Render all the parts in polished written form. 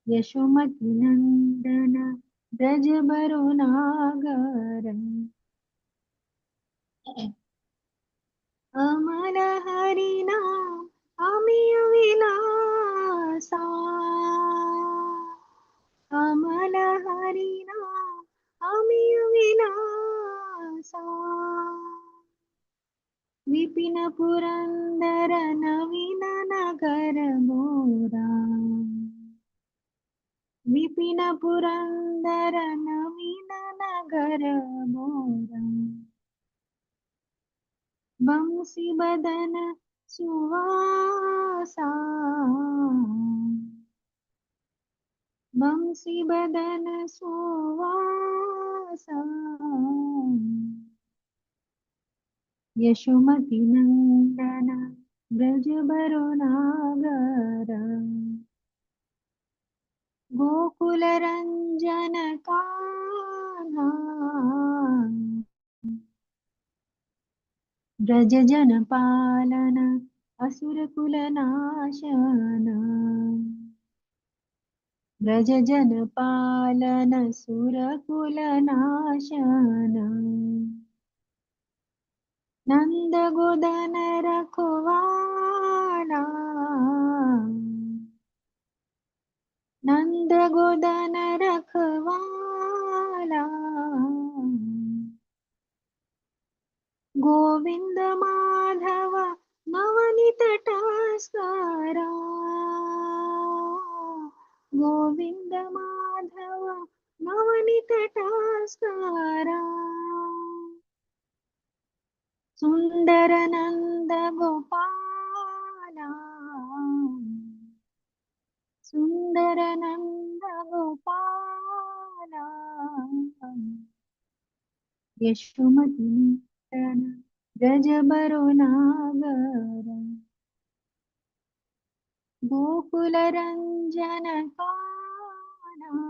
यशोमती नंदन ब्रज बरो नागर अमल हरिना अमी अविलासा अमल हरिना अमी अविलासा विपिन पुरंदर नवीन नगर मोरा विपिन पुरंदर नवीन नगर मोरा बंसी बदन सुवासा बंसी बदन सुवासा यशोमती नंदन ब्रज बरो नागर गोकुल रंजन कान्हा ब्रज जन पालन असुर कुल नाशन ब्रज जन पालन सुर कुल नाशन नंद गोदन रखवाला नंद गोदन रखवाला गोविंद माधव नवनीत टस्करा गोविंद माधव नवनीत टस्करा सुंदर नंद गोपाला सुंदर नंद गोपाला यशोमती नंदन ब्रज बरो नागर गोकुल रंजन कान्हा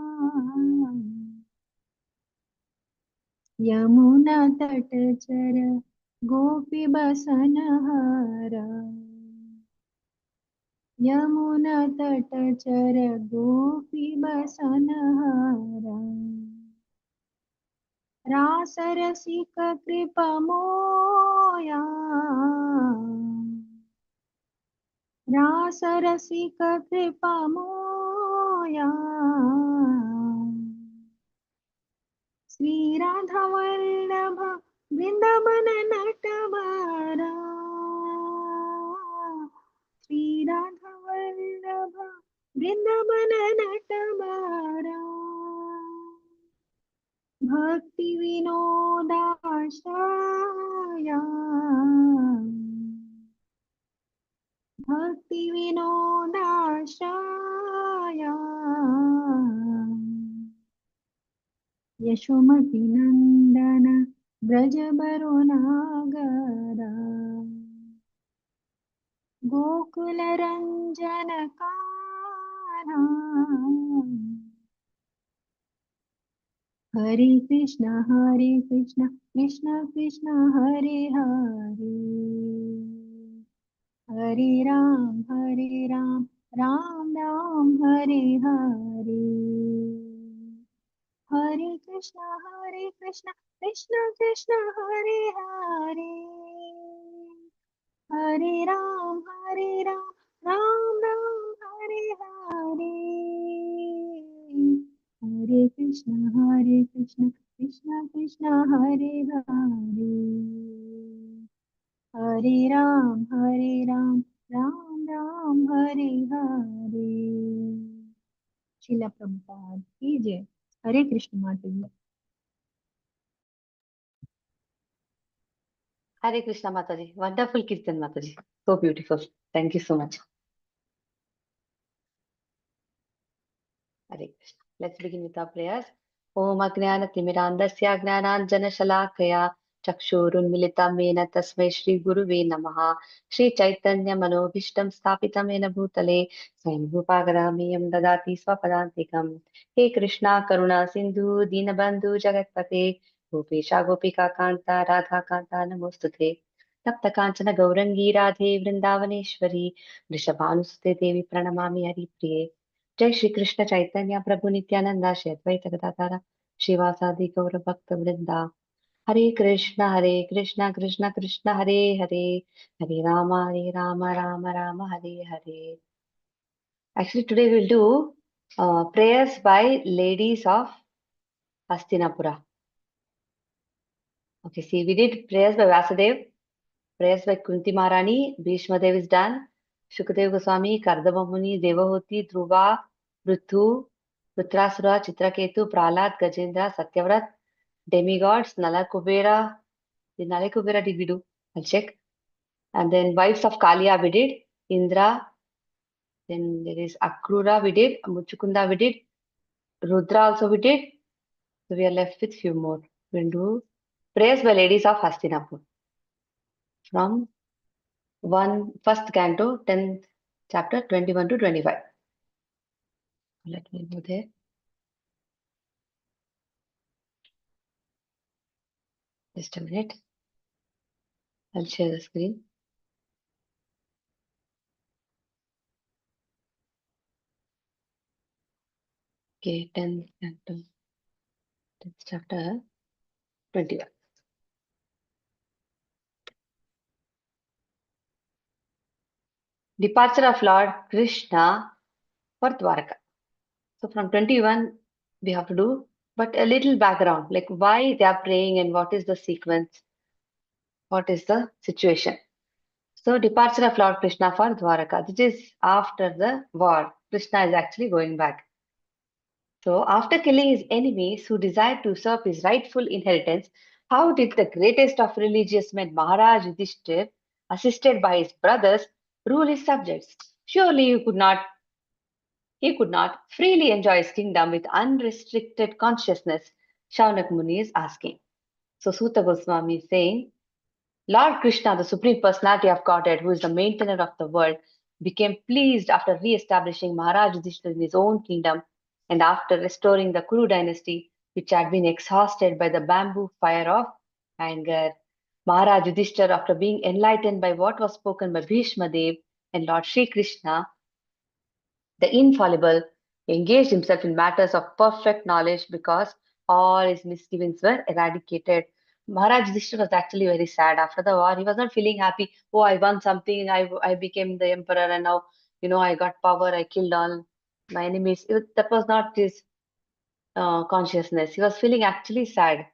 यमुना तटचर गोपी बसन हर यमुना तटचर गोपी बसन हर रास रसिक कृपा मोया रास रसिक कृपा मोया श्री राधा वल्लभ वृंदावन नटवरा श्री राधा वल्लभ वृंदावन नटवरा भक्ति विनोदाश्रया भक्ति विनोदाश्रया यशोमती नंदन ब्रज बरो नागर गोकुल रंजन कान्हा हरे कृष्ण कृष्ण कृष्ण हरे हरे हरे राम राम राम हरे हरे हरे कृष्ण कृष्ण कृष्ण हरे हरे हरे राम राम राम हरे हरे हरे कृष्ण कृष्ण कृष्ण हरे हरे हरे राम राम राम हरे हरे। शिला प्रभुपाद की जय। हरे कृष्ण माता जी। Hare Krishna Mataji. Wonderful Kirtan Mataji. So beautiful. Thank you so much. Hare Krishna. Let's begin with our prayers. Om Ajnana Timirandasya Gnananjana Shalakaya Chakshurunmilitam Mena Tasmai Shri Guruve Namaha Shri Chaitanya Manobhishtam Sthapitam Ena Bhutale Swayam Rupagadamiyam Dadati Swapadantikam He Krishna Karuna Sindhu Dinabandhu Jagatpate Gopesha Gopika Kanta Radha Kanta Namostute Tapta Kanchana Gaurangi Radhe Vrindavaneshwari Vrishabhanusute Devi Pranamami Haripriye Jai Shri Krishna Chaitanya Prabhu Nityananda Shri Advaita Gadadhara Shivasadi Gaura Bhakta Vrinda. Hare Krishna, Krishna Krishna Hare Hare, Hare Rama, Rama Rama, Hare Hare. Actually, today we'll do prayers by ladies of Hastinapura. Okay, see, we did prayers by Vasudev, prayers by Kunti Maharani, Bhishma Dev is done, Shukadev Goswami, Kardama Muni, Devahuti, Dhruva, Prithu, Putrasura, Chitraketu, Prahlad, Gajendra, Satyavrat, demigods, Nala Kubera. The Nala Kubera did we do? I'll check. And then wives of Kalia we did, Indra, then there is Akrura we did, Muchukunda we did, Rudra also we did. So we are left with few more. We'll do prayers by ladies of Hastinapur from first canto, 10th chapter, 21 to 25. Let me go there. Just a minute. I'll share the screen. Okay, 10th canto, 10th chapter, 21. Departure of Lord Krishna for Dwarka. So from 21, we have to do, but a little background, like why they are praying and what is the sequence, what is the situation. So departure of Lord Krishna for Dwaraka. This is after the war. Krishna is actually going back. So after killing his enemies who desired to usurp his rightful inheritance, how did the greatest of religious men, Maharaj Yudhishthir, assisted by his brothers, rule his subjects? Surely he could not freely enjoy his kingdom with unrestricted consciousness, Shaunak Muni is asking. So Suta Goswami is saying, Lord Krishna, the Supreme Personality of Godhead, who is the maintainer of the world, became pleased after re-establishing Maharaj Yudhishthira in his own kingdom and after restoring the Kuru dynasty, which had been exhausted by the bamboo fire of anger. Maharaj Yudhishthira, after being enlightened by what was spoken by Bhishma Dev and Lord Sri Krishna, the infallible, engaged himself in matters of perfect knowledge because all his misgivings were eradicated. Maharaj Yudhishthira was actually very sad after the war. He was not feeling happy. Oh, I won something. I became the emperor, and now I got power. I killed all my enemies. That was not his consciousness. He was feeling actually sad.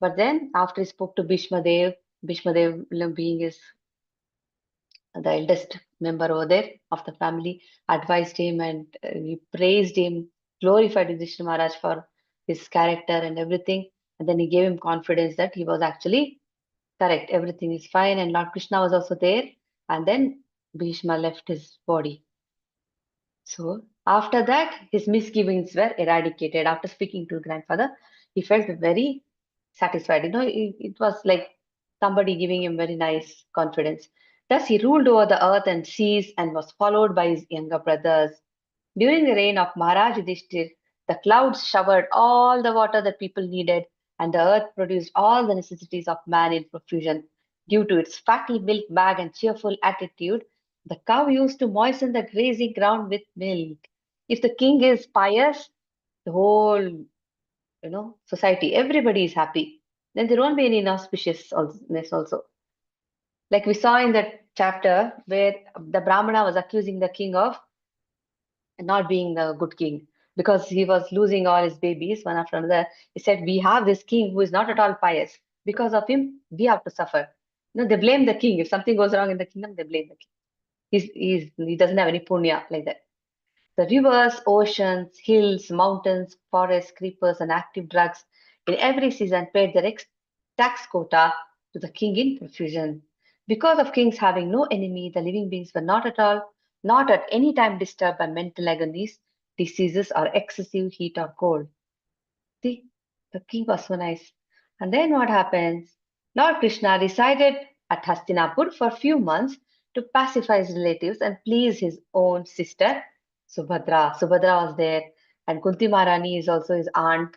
But then after he spoke to Bhishma Dev being his the eldest member over there of the family, advised him and he praised him, glorified Yudhishthira Maharaj for his character and everything. And then he gave him confidence that he was actually correct. Everything is fine. And Lord Krishna was also there. And then Bhishma left his body. So after that, his misgivings were eradicated. After speaking to grandfather, he felt very satisfied. It was like somebody giving him very nice confidence. Thus, he ruled over the earth and seas and was followed by his younger brothers. During the reign of Maharaj Yudhishthir, the clouds showered all the water that people needed, and the earth produced all the necessities of man in profusion. Due to its fatty milk bag and cheerful attitude, the cow used to moisten the grazing ground with milk. If the king is pious, the whole society, everybody is happy. Then there won't be any inauspiciousness also. Like we saw in that chapter where the Brahmana was accusing the king of not being a good king because he was losing all his babies one after another. He said, we have this king who is not at all pious. Because of him, we have to suffer. They blame the king. If something goes wrong in the kingdom, they blame the king. He doesn't have any punya like that. The rivers, oceans, hills, mountains, forests, creepers, and active drugs in every season paid their tax quota to the king in profusion. Because of kings having no enemy, the living beings were not at any time disturbed by mental agonies, diseases, or excessive heat or cold. See, the king was so nice. And then what happens? Lord Krishna resided at Hastinapur for a few months to pacify his relatives and please his own sister, Subhadra. Subhadra was there, and Kunti Maharani is also his aunt,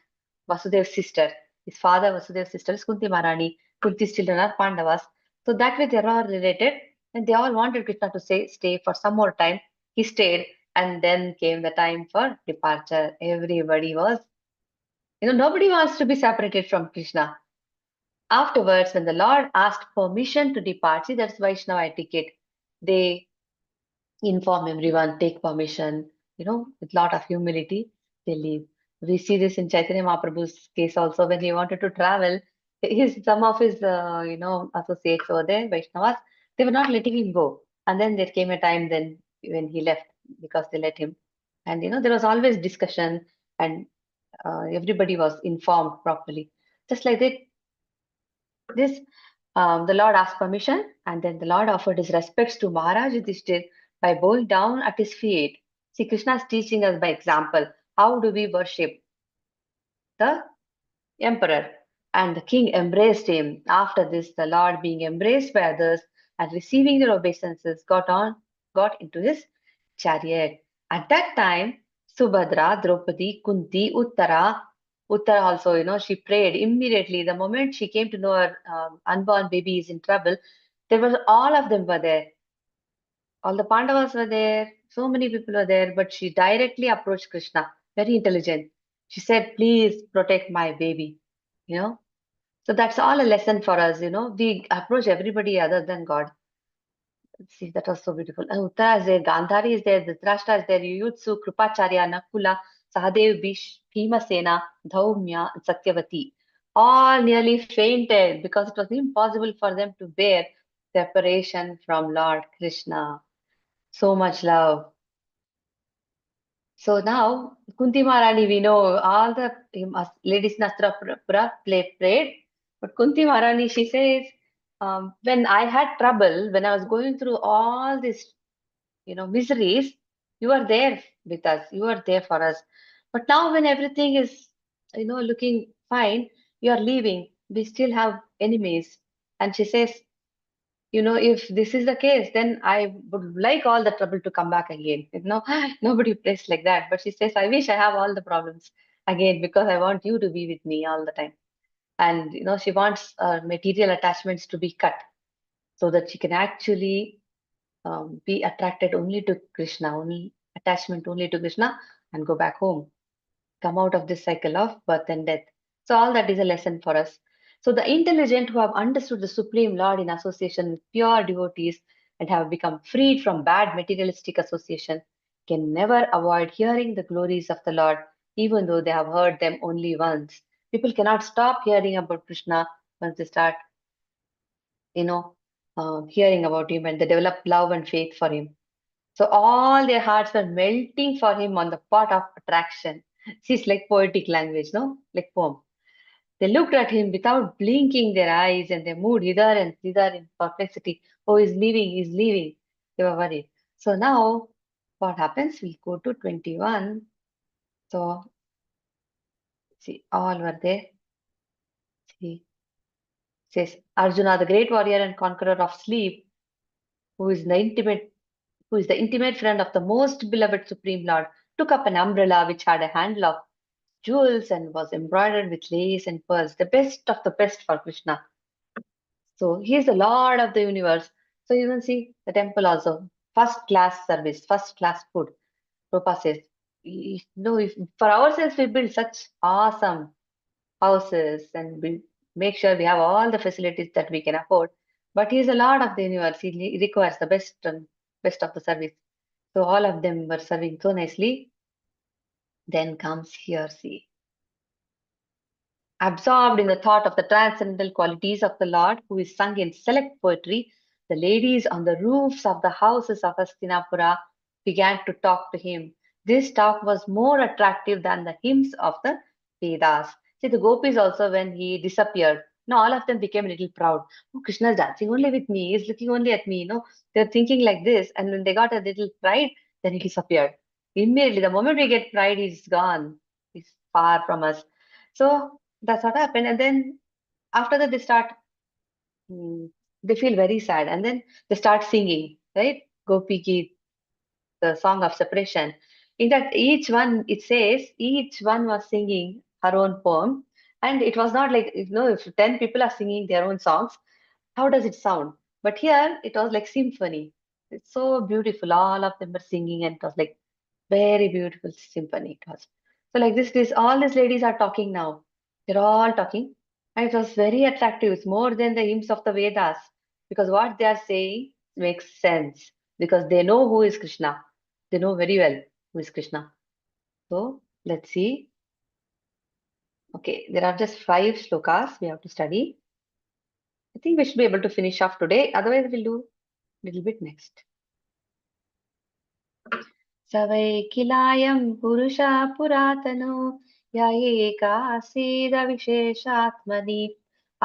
Vasudev's sister. His father, Vasudev's sister, is Kunti Maharani. Kunti's children are Pandavas. So that way they are all related, and they all wanted Krishna to stay for some more time. He stayed. And then came the time for departure. Everybody was, nobody wants to be separated from Krishna. Afterwards, when the Lord asked permission to depart, see, that's Vaishnava etiquette. They inform everyone, take permission, with lot of humility, they leave. We see this in Chaitanya Mahaprabhu's case also when he wanted to travel. Some of his, associates over there, Vaishnavas, they were not letting him go. And then there came a time then when he left because they let him. And, there was always discussion and everybody was informed properly. Just like that, this, the Lord asked permission, and then the Lord offered his respects to Maharaj Yudhishthir by bowing down at his feet. See, Krishna is teaching us by example. How do we worship the emperor? And the king embraced him. After this, the Lord, being embraced by others and receiving their obeisances, got into his chariot. At that time, Subhadra, Draupadi, Kunti, Uttara also, she prayed immediately. The moment she came to know her unborn baby is in trouble, there was all of them were there. All the Pandavas were there. So many people were there, but she directly approached Krishna. Very intelligent. She said, "Please protect my baby." You know. So that's all a lesson for us. We approach everybody other than God. See, that was so beautiful. And Uttara is there, Gandhari is there, Dhritarashtra is there, Yuyutsu, Krupacharya, Nakula, Sahadev, Bhimasena, Dhaumya, and Satyavati. All nearly fainted because it was impossible for them to bear separation from Lord Krishna. So much love. So now, Kunti Maharani, we know all the ladies in Hastinapura prayed, but Kunti Maharani, she says, when I had trouble, when I was going through all these, miseries, you are there with us, you are there for us. But now when everything is, looking fine, you are leaving, we still have enemies. And she says, if this is the case, then I would like all the trouble to come back again. Nobody prays like that. But she says, I wish I have all the problems again because I want you to be with me all the time. And, she wants material attachments to be cut so that she can actually be attracted only to Krishna, only attachment only to Krishna and go back home, come out of this cycle of birth and death. So all that is a lesson for us. So the intelligent who have understood the Supreme Lord in association with pure devotees and have become freed from bad materialistic association can never avoid hearing the glories of the Lord, even though they have heard them only once. People cannot stop hearing about Krishna once they start, hearing about him and they develop love and faith for him. So all their hearts were melting for him on the pot of attraction. See, it's like poetic language, no? Like poem. They looked at him without blinking their eyes and they moved hither and thither in perplexity. Oh, he's leaving, he's leaving. They were worried. So now what happens? We go to 21. So see, all were there. See, says Arjuna, the great warrior and conqueror of sleep, who is the intimate who is the intimate friend of the most beloved Supreme Lord, took up an umbrella which had a handle of jewels and was embroidered with lace and pearls, the best of the best for Krishna. So he is the Lord of the universe. So you can see the temple also, first class service, first class food. Prabhupada says, if for ourselves we build such awesome houses and we make sure we have all the facilities that we can afford. But he is the Lord of the universe. He requires the best and best of the service. So all of them were serving so nicely. Then comes here, see. Absorbed in the thought of the transcendental qualities of the Lord, who is sung in select poetry, the ladies on the roofs of the houses of Hastinapura began to talk to him. This talk was more attractive than the hymns of the Vedas. See, the gopis also, when he disappeared, all of them became a little proud. Oh, Krishna is dancing only with me. He's looking only at me. They're thinking like this. And when they got a little pride, then he disappeared. Immediately, the moment we get pride, he's gone. He's far from us. So that's what happened. And then after that, mm, they feel very sad. And then they start singing, right? Gopi Geet, the song of separation. In that, it says, each one was singing her own poem. And it was not like, if 10 people are singing their own songs, how does it sound? But here, it was like symphony. It's so beautiful. All of them were singing, and it was like Very beautiful symphony it was. So like this all these ladies are talking now. They're all talking. And it was very attractive. It's more than the hymns of the Vedas. Because what they are saying makes sense. Because they know who is Krishna. They know very well who is Krishna. So let's see. Okay, there are just 5 shlokas we have to study. I think we should be able to finish off today. Otherwise, we'll do a little bit next. स वै किलायं पुरुषः पुरातनो य एकासीदविशेषात्मनि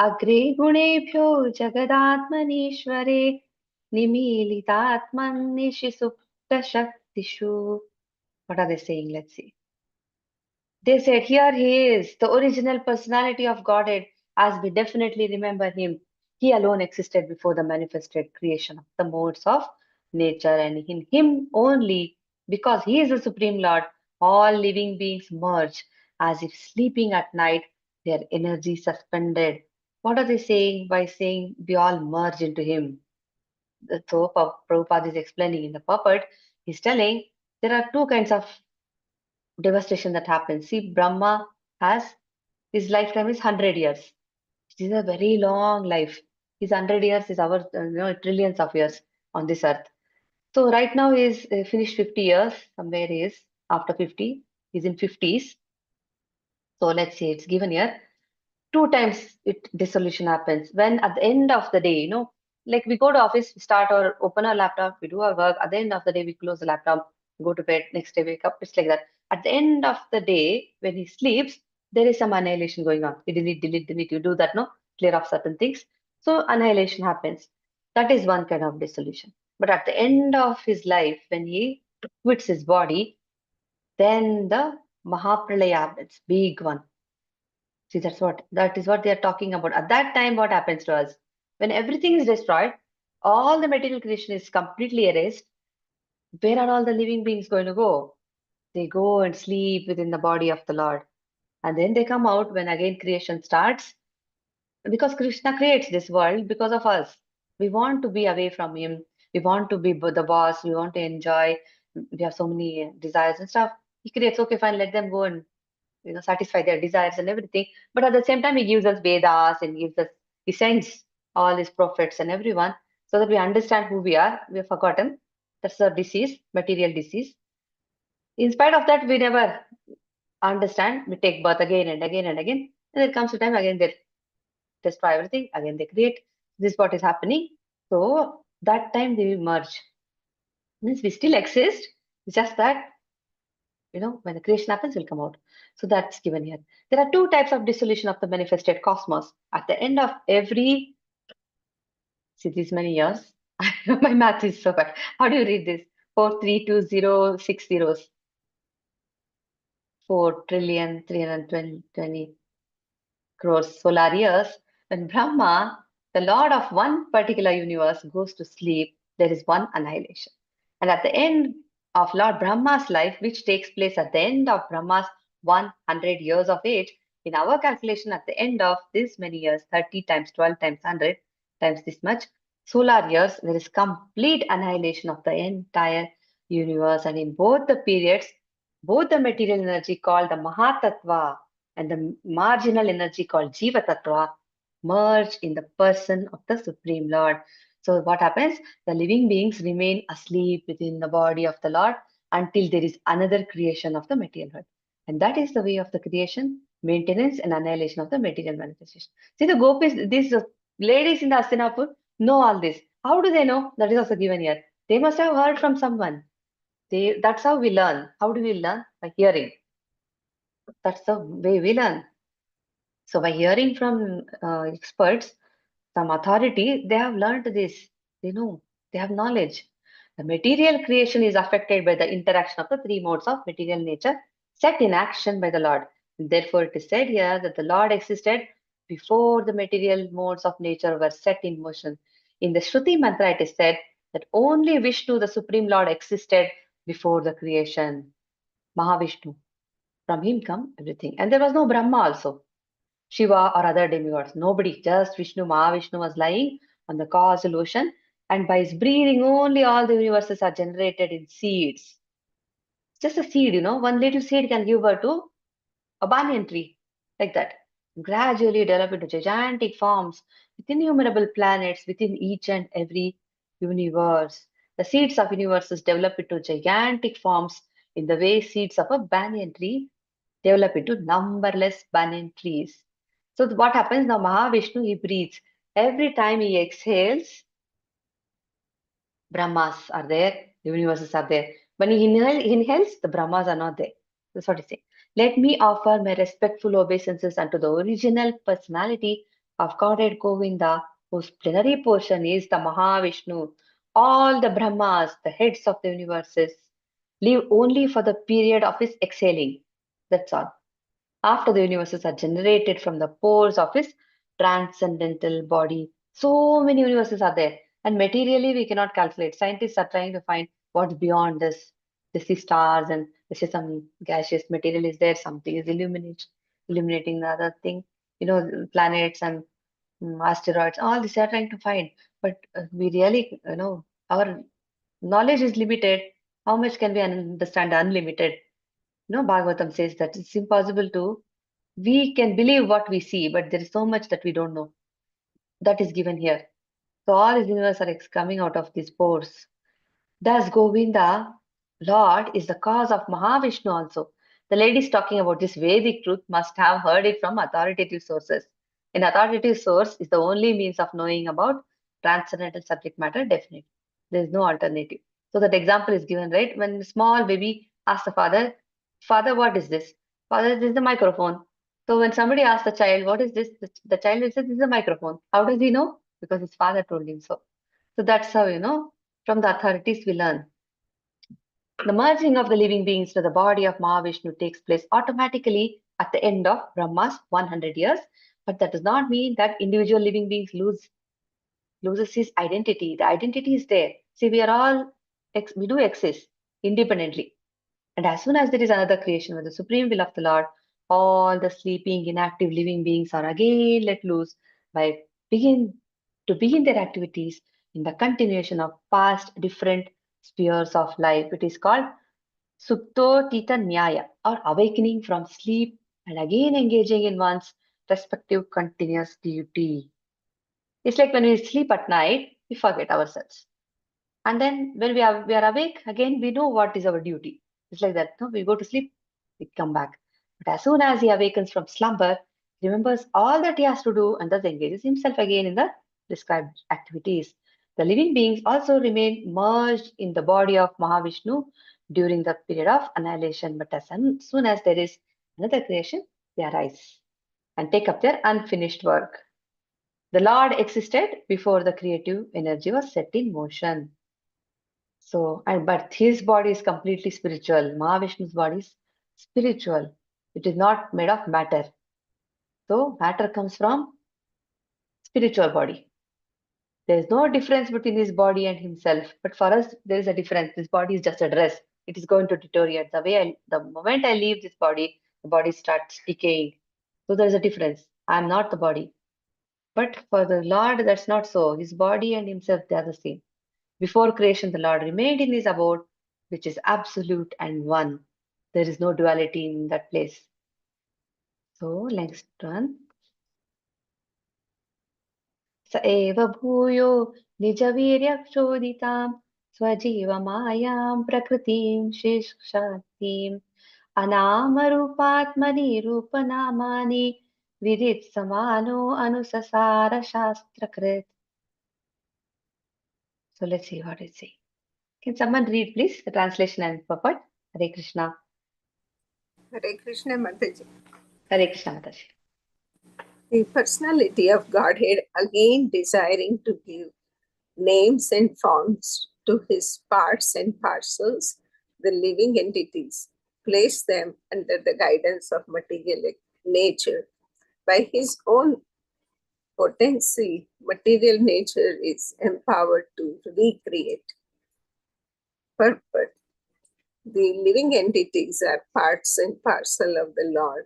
अग्रे गुणेभ्यो जगदात्मनीश्वरे निमीलितात्मन्निशि सुप्तशक्तिषु. What are they saying? Let's see. They said, here he is, the original personality of Godhead, as we definitely remember him. He alone existed before the manifested creation of the modes of nature, and in him only, because he is the Supreme Lord, all living beings merge, as if sleeping at night, their energy suspended. What are they saying by saying we all merge into him? So Prabhupada is explaining in the puppet, he's telling there are 2 kinds of devastation that happens. See, Brahma has his lifetime is 100 years. This is a very long life. His 100 years is our trillions of years on this earth. So right now he is finished 50 years. Somewhere he is after 50. He's in 50s. So let's see, it's given here. 2 times it dissolution happens when at the end of the day, like we go to office, we start or open our laptop, we do our work. At the end of the day, we close the laptop, go to bed, next day wake up. It's like that. At the end of the day, when he sleeps, there is some annihilation going on. You delete, delete, delete. You do that, no? Clear off certain things. So annihilation happens. That is one kind of dissolution. But at the end of his life, when he quits his body, then the Mahapralaya happens, big one. See, that is what they are talking about. At that time, what happens to us? When everything is destroyed, all the material creation is completely erased. Where are all the living beings going to go? They go and sleep within the body of the Lord. And then they come out when again creation starts. Because Krishna creates this world because of us. We want to be away from him. We want to be the boss. We want to enjoy. We have so many desires and stuff. He creates, okay, fine, let them go and satisfy their desires and everything. But at the same time, he gives us Vedas and he sends all his prophets and everyone so that we understand who we are. We have forgotten. That's a disease, material disease. In spite of that, we never understand. We take birth again and again and again. And there comes a time again they destroy everything. Again they create. This is what is happening. So that time they merge. Means we still exist. It's just that when the creation happens, will come out. So that's given here. There are 2 types of dissolution of the manifested cosmos. At the end of every, see these many years, my math is so bad. How do you read this? 43206 zeros. 4,320 crores solar years. When Brahma, the lord of one particular universe, goes to sleep, there is one annihilation. And at the end of Lord Brahma's life, which takes place at the end of Brahma's 100 years of age, in our calculation, at the end of this many years, 30 times 12 times 100 times this much solar years, there is complete annihilation of the entire universe. And in both the periods, both the material energy called the Mahatattva and the marginal energy called Jiva Tattva merge in the person of the Supreme Lord. So what happens? The living beings remain asleep within the body of the Lord until there is another creation of the material world. And that is the way of the creation, maintenance, and annihilation of the material manifestation. See, the gopis, these ladies in the Hastinapur know all this. How do they know? That is also given here. They must have heard from someone. That's how we learn. How do we learn? By hearing. That's the way we learn. So by hearing from experts, some authority, they have learned this. They know. They have knowledge. The material creation is affected by the interaction of the 3 modes of material nature set in action by the Lord. Therefore, it is said here that the Lord existed before the material modes of nature were set in motion. In the Shruti mantra, it is said that only Vishnu, the Supreme Lord, existed before the creation. Mahavishnu. From him come everything. And there was no Brahma also. Shiva or other demigods. Nobody, just Vishnu. Mahavishnu was lying on the causal ocean, and by his breathing only all the universes are generated in seeds. Just a seed, one little seed can give birth to a banyan tree, like that. Gradually develop into gigantic forms with innumerable planets within each and every universe. The seeds of universes develop into gigantic forms in the way seeds of a banyan tree develop into numberless banyan trees. So what happens now? Mahavishnu, he breathes. Every time he exhales, Brahmas are there, the universes are there. When he inhales, the Brahmas are not there. That's what he says. Let me offer my respectful obeisances unto the original personality of Godhead Govinda, whose plenary portion is the Mahavishnu. All the Brahmas, the heads of the universes, live only for the period of his exhaling. That's all. After the universes are generated from the pores of his transcendental body. So many universes are there, and materially we cannot calculate. Scientists are trying to find what's beyond this. They see stars, and they see some gaseous material is there, something is illuminating the other thing. Planets and asteroids, all this they are trying to find. But we really, our knowledge is limited. How much can we understand unlimited? Bhagavatam says that it's impossible to we can believe what we see, but there is so much that we don't know. That is given here. So all his universe are coming out of these pores. Thus, Govinda, Lord, is the cause of Mahavishnu also. The ladies talking about this Vedic truth must have heard it from authoritative sources. An authoritative source is the only means of knowing about transcendental subject matter, definitely. There is no alternative. So that example is given, right? When a small baby asks the father, Father, what is this? Father, this is the microphone. So when somebody asks the child, what is this? The child will say, this is a microphone. How does he know? Because his father told him so. So that's how, from the authorities we learn. The merging of the living beings to the body of Mahavishnu takes place automatically at the end of Brahma's 100 years, but that does not mean that individual living beings loses his identity. The identity is there. See, we are all we do exist independently, and as soon as there is another creation with the supreme will of the Lord, all the sleeping, inactive living beings are again let loose by begin begin their activities in the continuation of past different spheres of life. It is called Supto Tita Nyaya, or awakening from sleep and again engaging in one's respective continuous duty. It's like when we sleep at night, we forget ourselves. And then when we are awake, again we know what is our duty. It's like that. No? We go to sleep, we come back. But as soon as he awakens from slumber, he remembers all that he has to do and thus engages himself again in the described activities. The living beings also remain merged in the body of Mahavishnu during the period of annihilation. But as soon as there is another creation, they arise and take up their unfinished work. The Lord existed before the creative energy was set in motion. So, but his body is completely spiritual. Mahavishnu's body is spiritual. It is not made of matter. So, matter comes from spiritual body. There is no difference between his body and himself. But for us, there is a difference. This body is just a dress. It is going to deteriorate. The moment I leave this body, the body starts decaying. So there is a difference. I am not the body. But for the Lord, that's not so. His body and himself, they are the same. Before creation, the Lord remained in his abode, which is absolute and one. There is no duality in that place. So, next one. स एव भूयो निजवीर्यक्षोदितां स्वजीवमायां प्रकृतिं शिक्षातीम् अनामरूपात्मनिरूपनामानि विदित् समानो अनुससार शास्त्रकृत्. So let's see what it says. Can someone read, please, the translation and purport? Hare Krishna. Hare Krishna, Mataji. Hare Krishna, Mataji. The personality of Godhead, again desiring to give names and forms to his parts and parcels, the living entities, place them under the guidance of material nature. By his own potency, material nature is empowered to recreate. Purport. The living entities are parts and parcel of the Lord.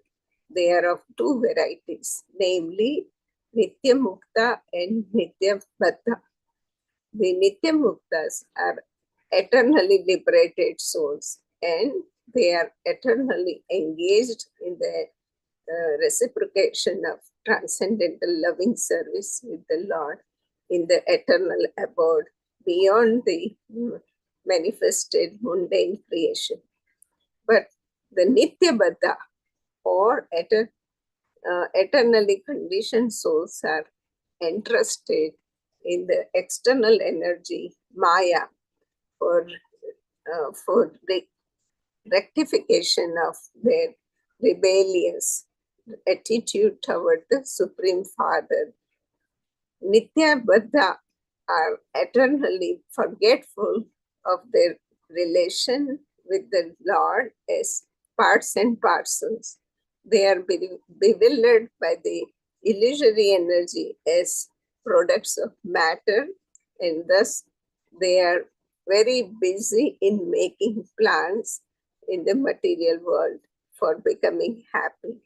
They are of two varieties, namely Nitya Mukta and Nitya Baddha. The Nitya Muktas are eternally liberated souls, and They are eternally engaged in the reciprocation of transcendental loving service with the Lord in the eternal abode beyond the manifested mundane creation. But the Nitya Baddha or eternally conditioned souls are entrusted in the external energy, Maya, for the rectification of their rebellious attitude toward the Supreme Father. Nitya Baddha are eternally forgetful of their relation with the Lord as parts and parcels. They are bewildered by the illusory energy as products of matter, and thus they are very busy in making plans in the material world for becoming happy.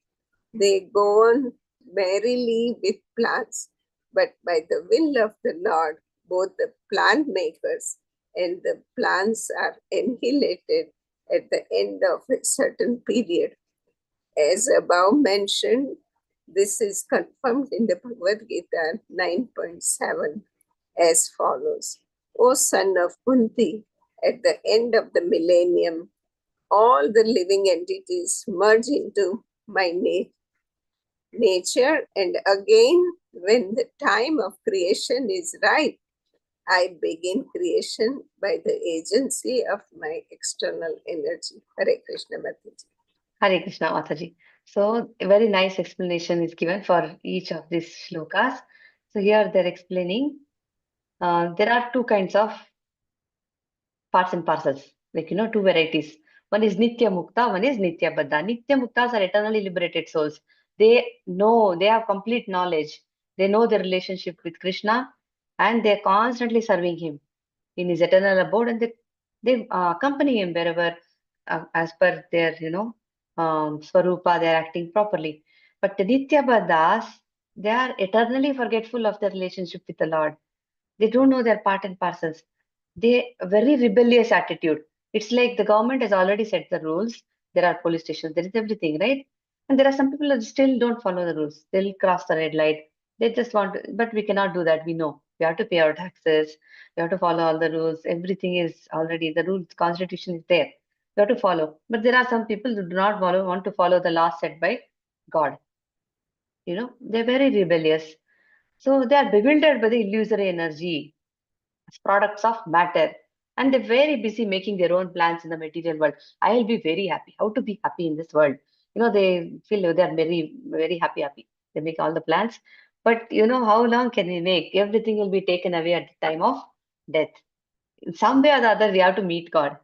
They go on merrily with plans, but by the will of the Lord, both the plan makers and the plans are annihilated at the end of a certain period. As above mentioned, this is confirmed in the Bhagavad Gita 9.7 as follows. O son of Kunti, at the end of the millennium, all the living entities merge into my nature, and again, when the time of creation is right, I begin creation by the agency of my external energy. Hare Krishna Mataji. Hare Krishna, Mataji. So, a very nice explanation is given for each of these shlokas. So, here they're explaining there are two kinds of parts and parcels, like, two varieties. One is Nitya Mukta, one is Nitya Baddha. Nitya Muktas are eternally liberated souls. They know, they have complete knowledge. They know their relationship with Krishna and they're constantly serving him in his eternal abode, and they accompany him wherever, as per their, Swarupa, they're acting properly. But the Nitya Baddhas, they are eternally forgetful of their relationship with the Lord. They don't know their part and parcels. They very rebellious attitude. It's like the government has already set the rules. There are police stations, there is everything, right? And there are some people that still don't follow the rules. They'll cross the red light. They just want to, but we cannot do that. We know we have to pay our taxes. We have to follow all the rules. Everything is already the rules. Constitution is there. We have to follow. But there are some people who do not want to follow the laws set by God. They're very rebellious. So they are bewildered by the illusory energy as products of matter. And they're very busy making their own plans in the material world. I'll be very happy. How to be happy in this world? They feel they're very, very happy. They make all the plans. But how long can we make? Everything will be taken away at the time of death. In some way or the other, we have to meet God.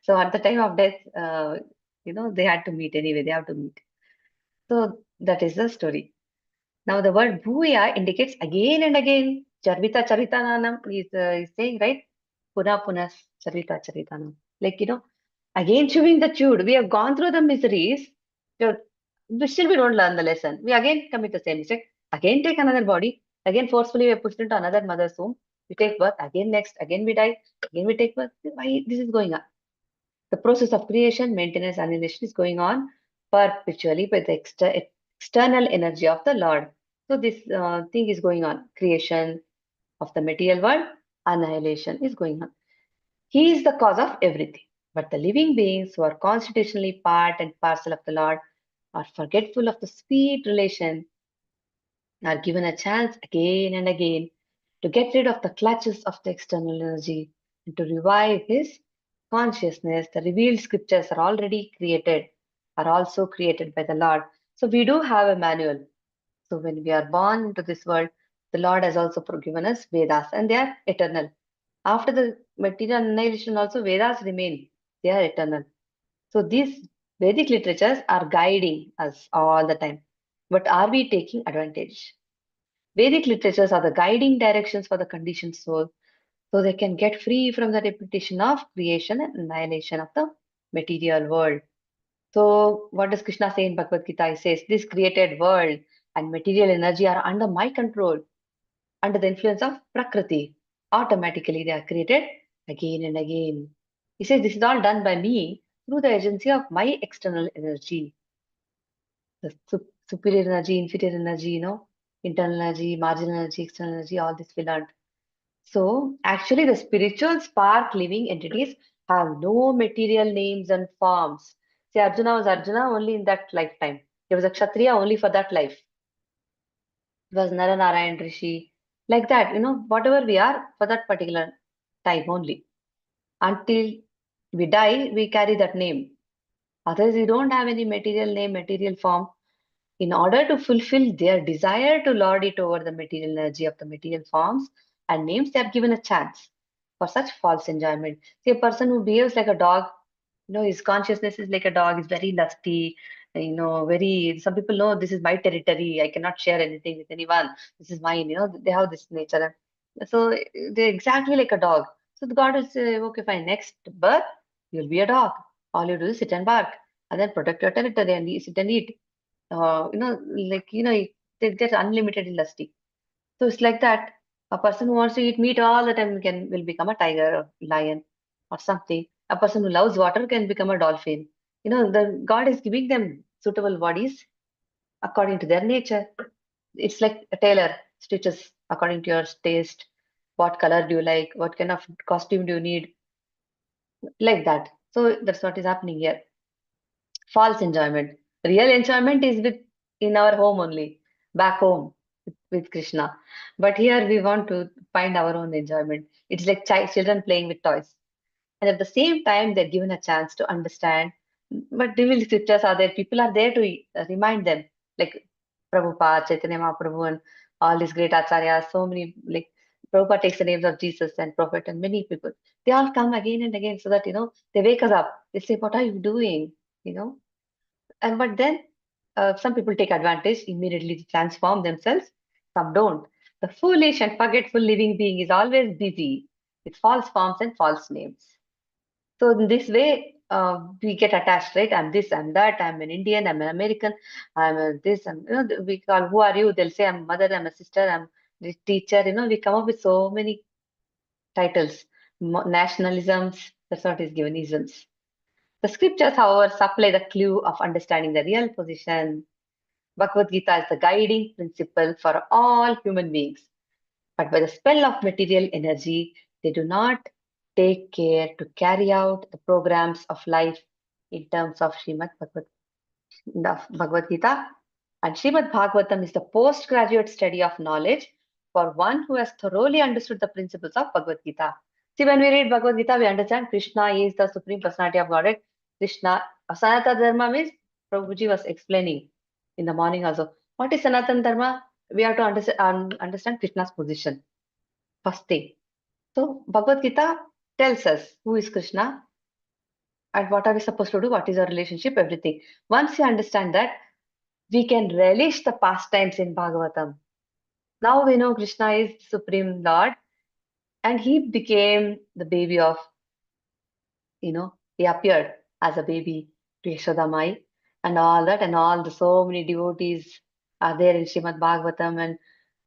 So at the time of death, they had to meet anyway. They have to meet. So that is the story. Now the word bhuya indicates again and again. Charvita charitananam is saying, right? Puna punas charvita charitanam. Like, again chewing the chewed. We have gone through the miseries. Still we don't learn the lesson. We again commit the same mistake. Again take another body. Again forcefully we are pushed into another mother's womb. We take birth. Again next. Again we die. Again we take birth. Why this is going on? The process of creation, maintenance, annihilation is going on perpetually by the external energy of the Lord. So this thing is going on. Creation of the material world, annihilation is going on. He is the cause of everything. But the living beings who are constitutionally part and parcel of the Lord are forgetful of the sweet relation, are given a chance again and again to get rid of the clutches of the external energy and to revive his consciousness. The revealed scriptures are also created by the Lord. So we do have a manual. So when we are born into this world, the Lord has also given us Vedas, and they are eternal. After the material annihilation also, Vedas remain. They are eternal. So these Vedic literatures are guiding us all the time. But are we taking advantage? Vedic literatures are the guiding directions for the conditioned soul, so they can get free from the repetition of creation and annihilation of the material world. So, what does Krishna say in Bhagavad Gita? He says, this created world and material energy are under my control, under the influence of Prakriti. Automatically, they are created again and again. He says, this is all done by me. through the agency of my external energy. The superior energy, inferior energy, internal energy, marginal energy, external energy, all this we learned. So, actually, the spiritual spark living entities have no material names and forms. See, Arjuna was Arjuna only in that lifetime. He was a Kshatriya only for that life. He was Naranarayan Rishi. Like that, whatever we are for that particular time only. Until we die, we carry that name. Otherwise, we don't have any material name, material form. In order to fulfill their desire to lord it over the material energy of the material forms and names, they are given a chance for such false enjoyment. See, a person who behaves like a dog, his consciousness is like a dog, is very lusty, some people know this is my territory, I cannot share anything with anyone, this is mine, they have this nature. So they're exactly like a dog. So the God will say, okay, fine, next birth, you'll be a dog. All you do is sit and bark and then protect your territory and sit and eat. Like, they get unlimited lusty. So it's like that. A person who wants to eat meat all the time will become a tiger or lion or something. A person who loves water can become a dolphin. The God is giving them suitable bodies according to their nature. It's like a tailor stitches according to your taste. What color do you like? What kind of costume do you need? Like that. So that's what is happening here. False enjoyment. Real enjoyment is in our home only, back home with Krishna. But here we want to find our own enjoyment. It's like children playing with toys. And at the same time, they're given a chance to understand. But divine scriptures are there. People are there to remind them, like Prabhupada, Chaitanya Mahaprabhu, and all these great acharyas. So many, like Prabhupada takes the names of Jesus and Prophet and many people. They all come again and again so that, they wake us up. They say, what are you doing? You know, and but then some people take advantage, immediately transform themselves. Some don't. The foolish and forgetful living being is always busy with false forms and false names. So in this way, we get attached, right? I'm this, I'm that, I'm an Indian, I'm an American, I'm a this, and we call, who are you? They'll say, I'm mother, I'm a sister, I'm the teacher. We come up with so many titles, nationalisms. That's what is given, isms. The scriptures, however, supply the clue of understanding the real position. Bhagavad Gita is the guiding principle for all human beings. But by the spell of material energy, they do not take care to carry out the programs of life in terms of Bhagavad Gita. And Srimad Bhagavatam is the postgraduate study of knowledge for one who has thoroughly understood the principles of Bhagavad Gita. See, when we read Bhagavad Gita, we understand Krishna is the Supreme Personality of Godhead. Krishna, Sanatana Dharma means, Prabhuji was explaining in the morning also. What is Sanatana Dharma? We have to understand Krishna's position. First thing. So, Bhagavad Gita tells us who is Krishna and what are we supposed to do, what is our relationship, everything. Once you understand that, we can relish the pastimes in Bhagavatam. Now we know Krishna is Supreme Lord and he became the baby of, he appeared as a baby to Yashoda Mai and all that, and all the so many devotees are there in Srimad Bhagavatam, and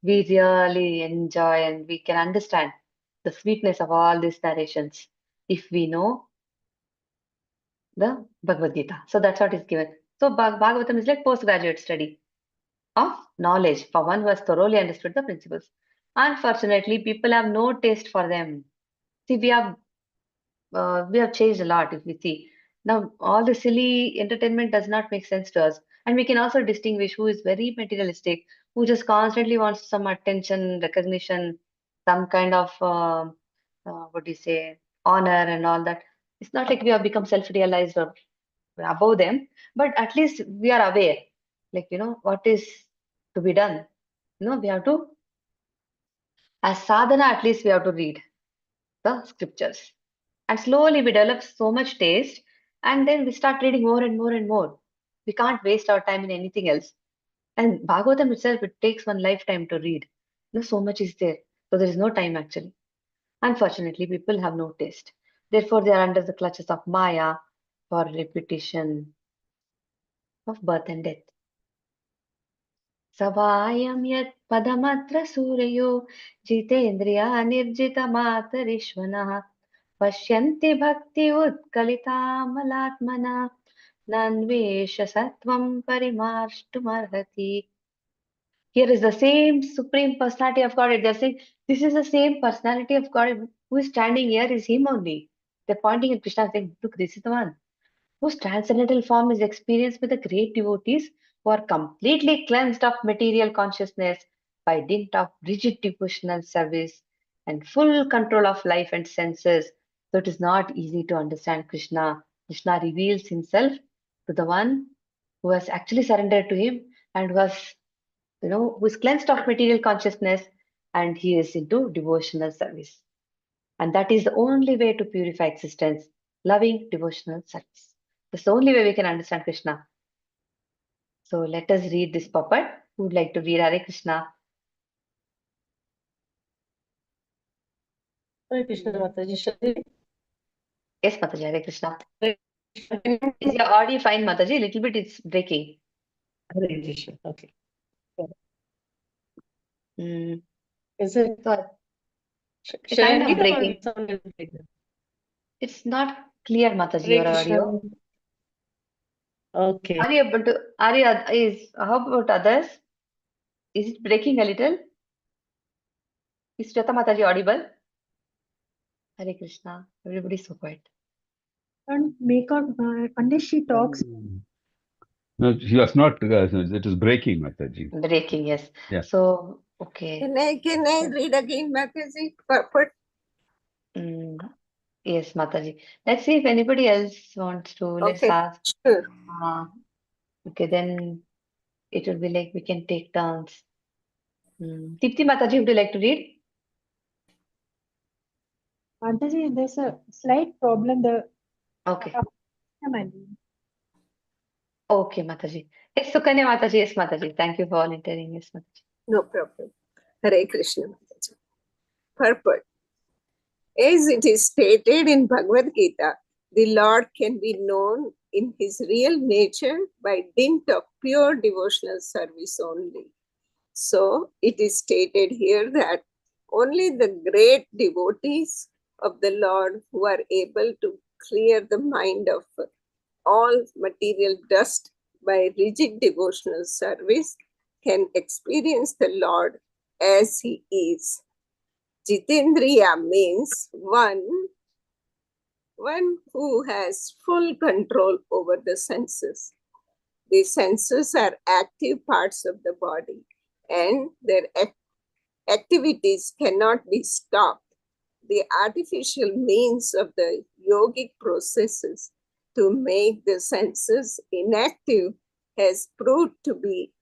we really enjoy and we can understand the sweetness of all these narrations if we know the Bhagavad Gita. So that's what is given. So Bhagavatam is like postgraduate study of knowledge for one who has thoroughly understood the principles. Unfortunately, people have no taste for them. See, we have changed a lot if we see. Now, all the silly entertainment does not make sense to us. And we can also distinguish who is very materialistic, who just constantly wants some attention, recognition, some kind of, what do you say, honor and all that. It's not like we have become self-realized or above them, but at least we are aware, like, what is to be done. We have to, as sadhana, at least we have to read the scriptures. And slowly we develop so much taste, and then we start reading more and more and more. We can't waste our time in anything else. And Bhagavatam itself, it takes one lifetime to read. So much is there. So there is no time actually. Unfortunately, people have no taste. Therefore, they are under the clutches of Maya for repetition of birth and death. Savayam yat padamatra suryo jitendriya nirjita matarishvanaha Pashyanti bhakti utkalitamalaatmana nanvesha sattvam parimarshtumarhati. Here is the same Supreme Personality of God. They're saying, this is the same personality of God who is standing here, is Him only. They're pointing at Krishna saying, look, this is the one whose transcendental form is experienced by the great devotees who are completely cleansed of material consciousness by dint of rigid devotional service and full control of life and senses. So it is not easy to understand Krishna. Krishna reveals himself to the one who has actually surrendered to him and who is cleansed of material consciousness, and he is into devotional service. And that is the only way to purify existence, loving devotional service. That's the only way we can understand Krishna. So let us read this puppet. Who would like to read Hare Krishna? Hare Krishna Mataji. Shall we? Yes, Mataji, Hare Krishna. Hare Krishna. Is your audio fine, Mataji? Little bit it's breaking. Hare Krishna. Okay. Mm, Is it? so it's Shall kind I of read or breaking. something like that? It's not clear, Mataji, Hare your Krishna. audio. Okay. Are you able to, how about others? Is it breaking a little? Is Shweta Mataji audible? Hare Krishna. Everybody's so quiet. Don't make out unless she talks. No, she was not. It is breaking, Mataji. Breaking, yes. Yeah. So, okay. Can I read again, Mataji? Purport? Yes, Mataji. Let's see if anybody else wants to. Let's Okay, ask. sure. Okay, then it will be like we can take turns. Tipti Mataji, would you like to read? Mataji, there's a slight problem. Okay. Okay, Okay, Mataji. Yes, Sukanya Mataji. Yes, Mataji. Thank you for volunteering. Yes, Mataji. No problem. Hare Krishna Mataji. Purport. As it is stated in Bhagavad Gita, the Lord can be known in his real nature by dint of pure devotional service only. So it is stated here that only the great devotees of the Lord who are able to clear the mind of all material dust by rigid devotional service can experience the Lord as he is. Jitendriya means one who has full control over the senses. The senses are active parts of the body and their activities cannot be stopped. The artificial means of the yogic processes to make the senses inactive has proved to be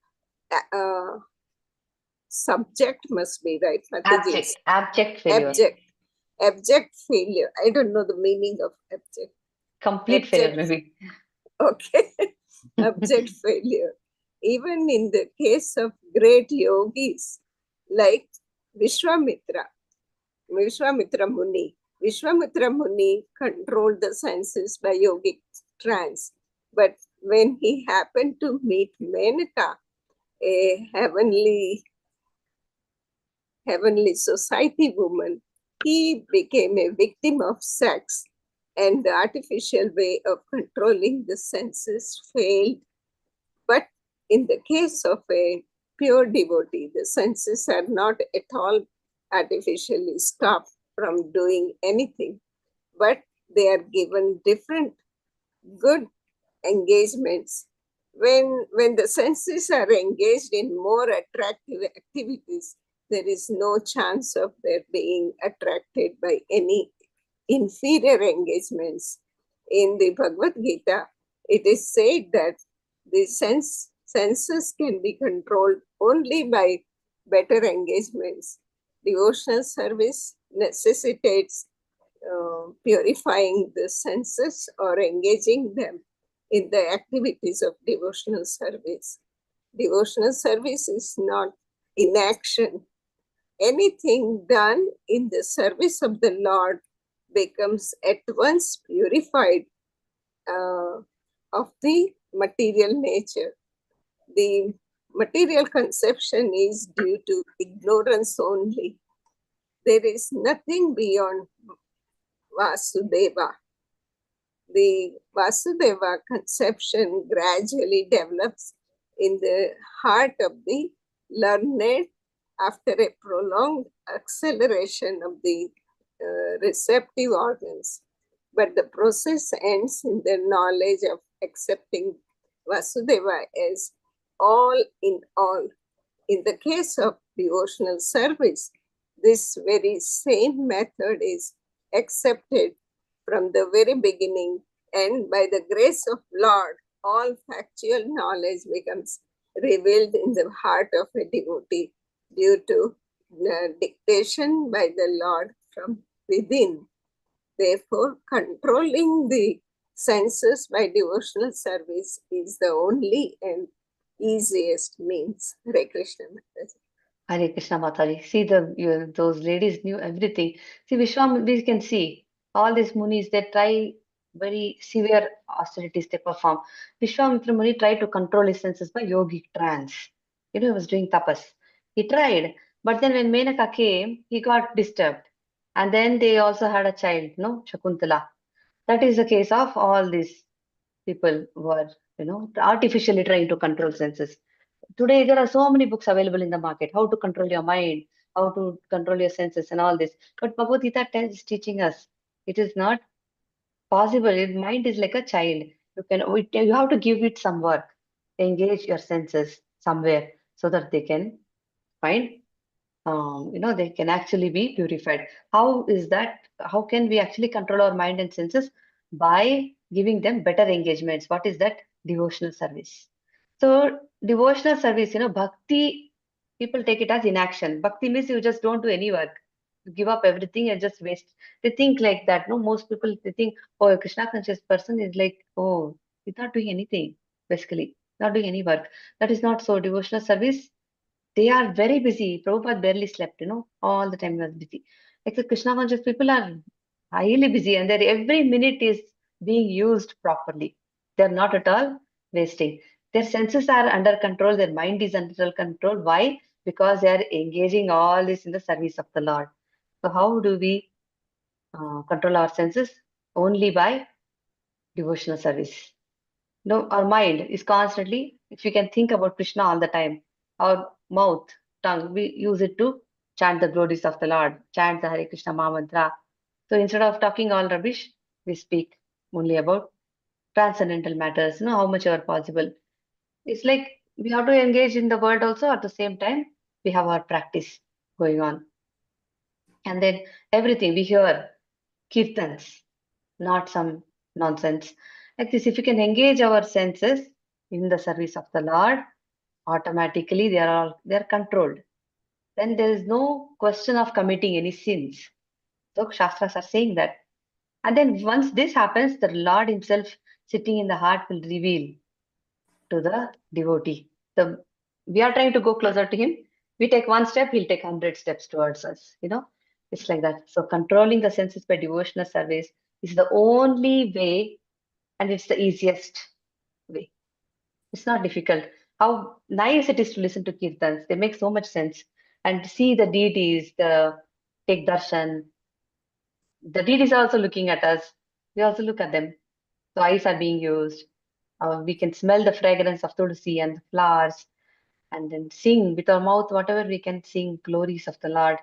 subject, must be right. Abject failure. Abject failure. I don't know the meaning of abject. Complete failure, maybe. Okay. Abject failure. Even in the case of great yogis like Vishwamitra Muni. Vishwamitra Muni controlled the senses by yogic trance. But when he happened to meet Menaka, a heavenly society woman, he became a victim of sex, and the artificial way of controlling the senses failed. But in the case of a pure devotee, the senses are not at all artificially stopped from doing anything, but they are given different good engagements. When the senses are engaged in more attractive activities, there is no chance of their being attracted by any inferior engagements. In the Bhagavad Gita, it is said that the senses can be controlled only by better engagements. Devotional service necessitates purifying the senses or engaging them in the activities of devotional service. Devotional service is not inaction. Anything done in the service of the Lord becomes at once purified of the material nature. The material conception is due to ignorance only. There is nothing beyond Vasudeva. The Vasudeva conception gradually develops in the heart of the learned after a prolonged acceleration of the receptive organs. But the process ends in the knowledge of accepting Vasudeva as all in all. In the case of devotional service, this very same method is accepted from the very beginning, and by the grace of Lord, all factual knowledge becomes revealed in the heart of a devotee due to dictation by the Lord from within. Therefore, controlling the senses by devotional service is the only and easiest means. Hare Krishna. Hare Krishna Mataji. See, those ladies knew everything. See, Vishwam, we can see all these munis, they try very severe austerities they perform. Vishwamitra Muni tried to control his senses by yogic trance. He was doing tapas. He tried, but then when Menaka came, he got disturbed. And then they also had a child, Shakuntala. That is the case of all these people who are, artificially trying to control senses. Today, there are so many books available in the market, how to control your mind, how to control your senses and all this. But Bhagavad Gita is teaching us it is not possible. Your mind is like a child. You have to give it some work, engage your senses somewhere so that they can find, they can actually be purified. How is that? How can we actually control our mind and senses? By giving them better engagements. What is that? Devotional service. So devotional service, bhakti, people take it as inaction. Bhakti means you just don't do any work. You give up everything and just waste. They think like that. No, most people, they think, oh, a Krishna conscious person is like, oh, he's not doing anything, basically, not doing any work. That is not so. Devotional service, they are very busy. Prabhupada barely slept, all the time he was busy. Like the Krishna conscious people are highly busy, and their every minute is being used properly. They're not at all wasting. Their senses are under control, their mind is under control. Why? Because they are engaging all this in the service of the Lord. So how do we control our senses? Only by devotional service. Our mind is constantly, if we can think about Krishna all the time, our mouth, tongue, we use it to chant the glories of the Lord, chant the Hare Krishna Maha Mantra. So instead of talking all rubbish, we speak only about transcendental matters, how much ever possible. It's like we have to engage in the world also at the same time. We have our practice going on. And then everything we hear, kirtans, not some nonsense. Like this, if we can engage our senses in the service of the Lord, automatically they are controlled. Then there is no question of committing any sins. So Shastras are saying that. And then once this happens, the Lord himself sitting in the heart will reveal to the devotee. We are trying to go closer to him. We take one step, he'll take 100 steps towards us. It's like that. So controlling the senses by devotional service is the only way, and it's the easiest way. It's not difficult. How nice it is to listen to kirtans. They make so much sense. And see the deities, take darshan. The deities are also looking at us. We also look at them. So eyes are being used. We can smell the fragrance of tulsi and the flowers, and then sing with our mouth, whatever we can sing, glories of the Lord.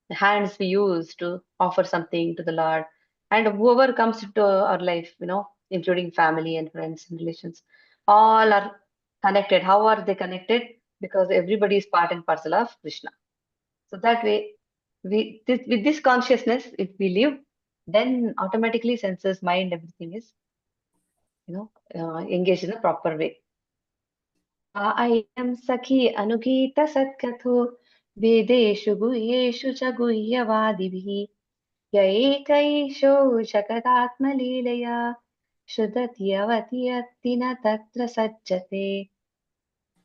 The hands we use to offer something to the Lord. And whoever comes into our life, including family and friends and relations, all are connected. How are they connected? Because everybody is part and parcel of Krishna. So that way, with this consciousness, if we live, then automatically senses, mind, everything is, engaged in a proper way. I am Sakhi Anugita Satkatho Vedeshu Guhyeshu Cha Guhyavadibihi Yaekaisho Shakadatma Leelaya Shuddhatyavatyattina Tatra Sajjate.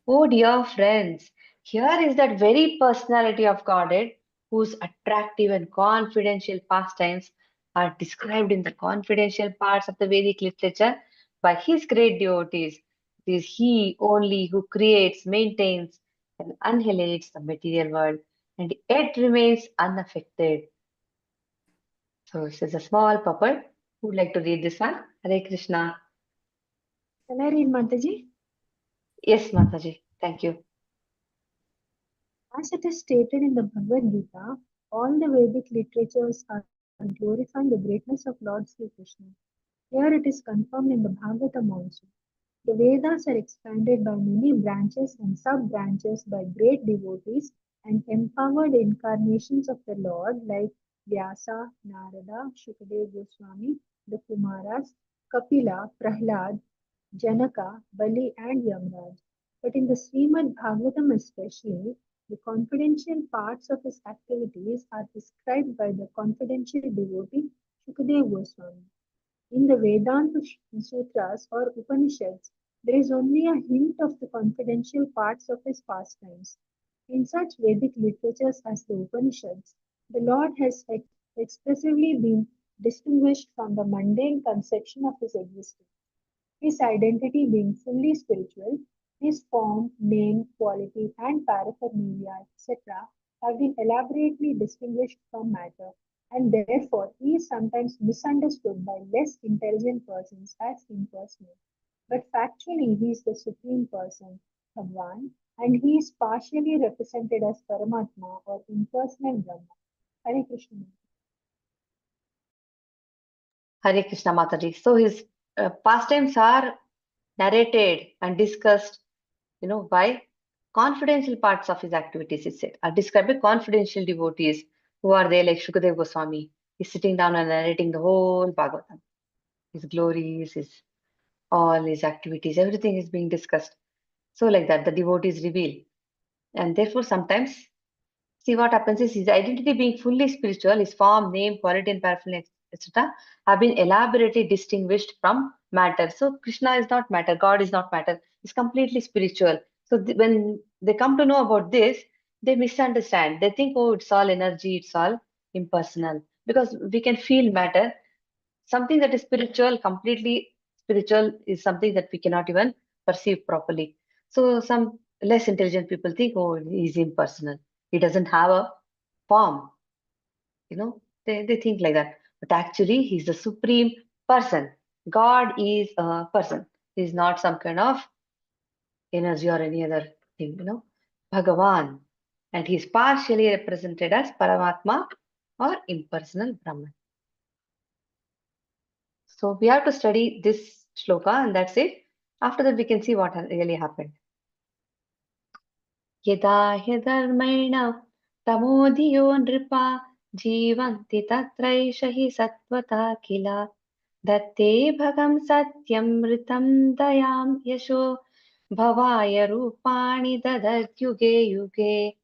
Oh, dear friends, here is that very personality of Godhead whose attractive and confidential pastimes are described in the confidential parts of the Vedic literature by his great devotees. It is he only who creates, maintains, and annihilates the material world, and yet remains unaffected. So this is a small puppet. Who would like to read this one? Hare Krishna. Can I read, Mataji? Yes, Mataji. Thank you. As it is stated in the Bhagavad Gita, all the Vedic literatures are glorifying the greatness of Lord Sri Krishna. Here it is confirmed in the Bhagavatam also. The Vedas are expanded by many branches and sub-branches by great devotees and empowered incarnations of the Lord like Vyasa, Narada, Shukadeva Goswami, the Kumaras, Kapila, Prahlad, Janaka, Bali and Yamraj. But in the Srimad Bhagavatam especially, the confidential parts of his activities are described by the confidential devotee Shukadeva Goswami. In the Vedanta Sutras or Upanishads, there is only a hint of the confidential parts of his pastimes. In such Vedic literatures as the Upanishads, the Lord has expressively been distinguished from the mundane conception of his existence. His identity being fully spiritual, his form, name, quality, and paraphernalia, etc., have been elaborately distinguished from matter, and therefore he is sometimes misunderstood by less intelligent persons as impersonal. But factually, he is the Supreme Person, Bhagwan, and he is partially represented as Paramatma or impersonal Brahma. Hare Krishna. Hare Krishna Mataji. So his pastimes are narrated and discussed, by confidential parts of his activities, it said, are described by confidential devotees who are there, like Shukadeva Goswami. He's sitting down and narrating the whole Bhagavatam. His glories, all his activities, everything is being discussed. So like that, the devotees reveal. And therefore, sometimes, see what happens is his identity being fully spiritual, his form, name, quality, and paraphernalia, etc., have been elaborately distinguished from matter. So Krishna is not matter, God is not matter, he's completely spiritual. So when they come to know about this, they misunderstand. They think, oh, it's all energy, it's all impersonal. Because we can feel matter. Something that is spiritual, completely spiritual, is something that we cannot even perceive properly. So some less intelligent people think, oh, he's impersonal. He doesn't have a form. They think like that. But actually, he's the supreme person. God is a person. He's not some kind of energy or any other thing, Bhagavan. And he's partially represented as Paramatma or impersonal Brahman. So we have to study this shloka and that's it. After that, we can see what really happened. Yada dharmaina tamodiyo nripa jivanti tatraisha hi satvata kila datte bhagam satyam ritam dayam yasho bhavaya rupani dadat yuge yuge.